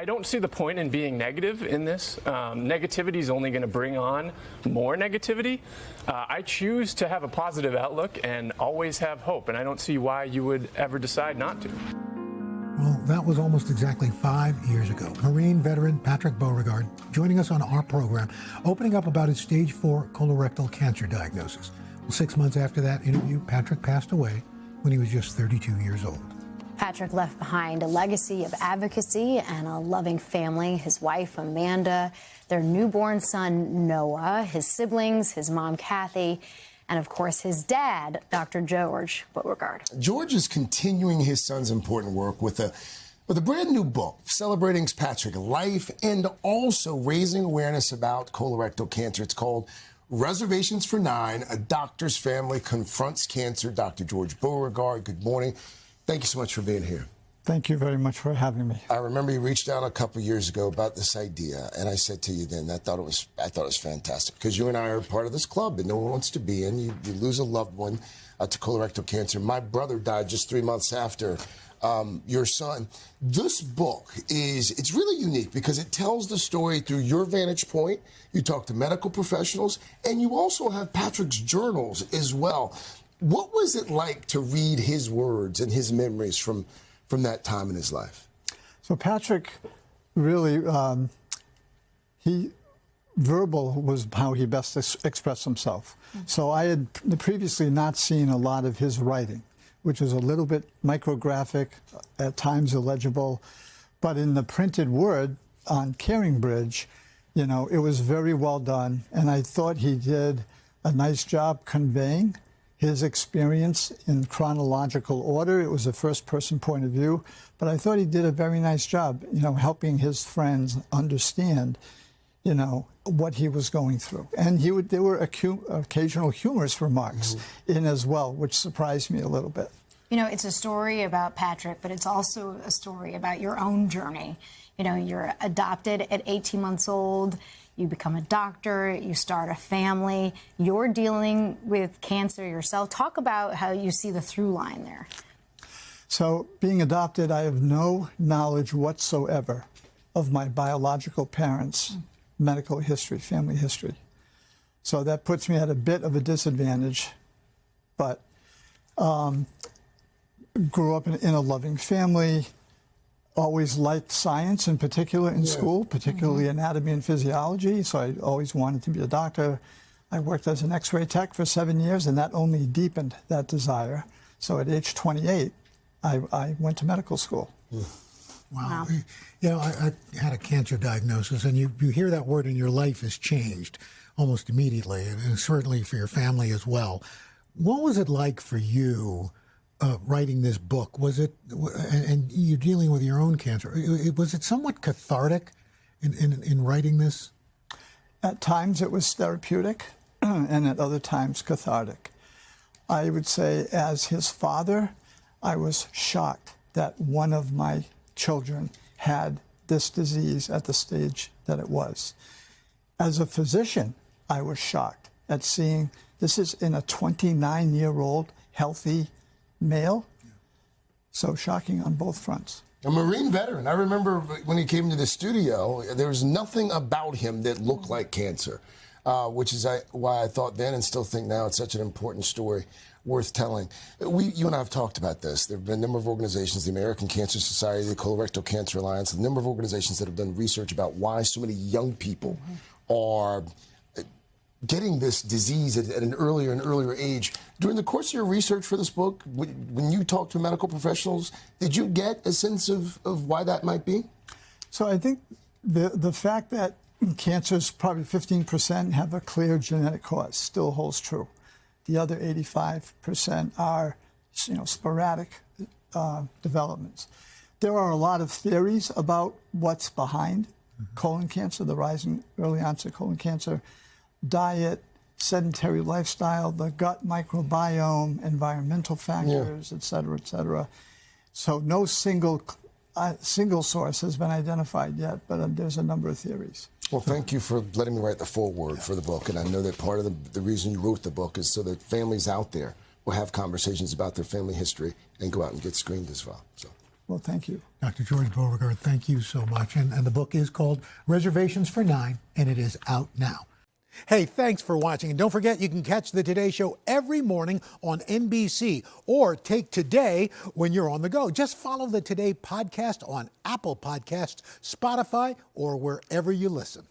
I don't see the point in being negative in this. Negativity is only going to bring on more negativity. I choose to have a positive outlook and always have hope, and I don't see why you would ever decide not to. Well, that was almost exactly 5 years ago. Marine veteran Patrick Beauregard joining us on our program, opening up about his stage 4 colorectal cancer diagnosis. Well, 6 months after that interview, Patrick passed away when he was just 32 years old. Patrick left behind a legacy of advocacy and a loving family. His wife, Amanda, their newborn son, Noah, his siblings, his mom, Kathy, and, of course, his dad, Dr. George Beauregard. George is continuing his son's important work with a brand new book celebrating Patrick's life and also raising awareness about colorectal cancer. It's called Reservations for 9, A Doctor's Family Confronts Cancer. Dr. George Beauregard, good morning. Thank you so much for being here. Thank you very much for having me. I remember you reached out a couple of years ago about this idea, and I said to you then, I thought it was fantastic, because you and I are part of this club that no one wants to be in. You lose a loved one to colorectal cancer. My brother died just 3 months after your son. This book it's really unique because it tells the story through your vantage point. You talk to medical professionals, and you also have Patrick's journals as well. What was it like to read his words and his memories from that time in his life? So Patrick really, verbal was how he best expressed himself. So I had previously not seen a lot of his writing, which was a little bit micrographic, at times illegible. But in the printed word on Caring Bridge, you know, it was very well done. And I thought he did a nice job conveying his experience in chronological order. It was a first-person point of view, but I thought he did a very nice job, you know, helping his friends understand, you know, what he was going through. And there were occasional humorous remarks in as well, which surprised me a little bit. You know, it's a story about Patrick, but it's also a story about your own journey. You know, you're adopted at 18 months old. You become a doctor, you start a family, you're dealing with cancer yourself. Talk about how you see the through line there. So, being adopted, I have no knowledge whatsoever of my biological parents' medical history, family history. So that puts me at a bit of a disadvantage, but grew up in a loving family. Always liked science, in particular in school, particularly anatomy and physiology, so I always wanted to be a doctor. I worked as an X-ray tech for 7 years, and that only deepened that desire. So at age 28, I went to medical school. Wow. You know, I had a cancer diagnosis, and you hear that word and your life has changed almost immediately, and certainly for your family as well. What was it like for you writing this book? Was it, and you dealing with your own cancer, was it somewhat cathartic in writing this? At times it was therapeutic, and at other times cathartic. I would say, as his father, I was shocked that one of my children had this disease at the stage that it was. As a physician, I was shocked at seeing this is in a 29-year-old healthy male. So shocking on both fronts. A Marine veteran. I remember when he came to the studio, there was nothing about him that looked like cancer, which is why I thought then and still think now it's such an important story worth telling. You and I have talked about this. There have been a number of organizations, the American Cancer Society, the Colorectal Cancer Alliance, a number of organizations that have done research about why so many young people are getting this disease at an earlier and earlier age. During the course of your research for this book, when you talk to medical professionals, did you get a sense of why that might be? So I think the fact that cancers, probably 15%, have a clear genetic cause still holds true. The other 85% are, you know, sporadic developments. There are a lot of theories about what's behind colon cancer, the rise in early onset colon cancer. Diet, sedentary lifestyle, the gut microbiome, environmental factors, et cetera, et cetera. So no single source has been identified yet, but there's a number of theories. Well, thank you for letting me write the foreword for the book. And I know that part of the reason you wrote the book is so that families out there will have conversations about their family history and go out and get screened as well. So Well, thank you. Dr. George Beauregard, thank you so much. And the book is called Reservations for 9, and it is out now. Hey, thanks for watching. And don't forget, you can catch the Today Show every morning on NBC or take Today when you're on the go. Just follow the Today podcast on Apple Podcasts, Spotify, or wherever you listen.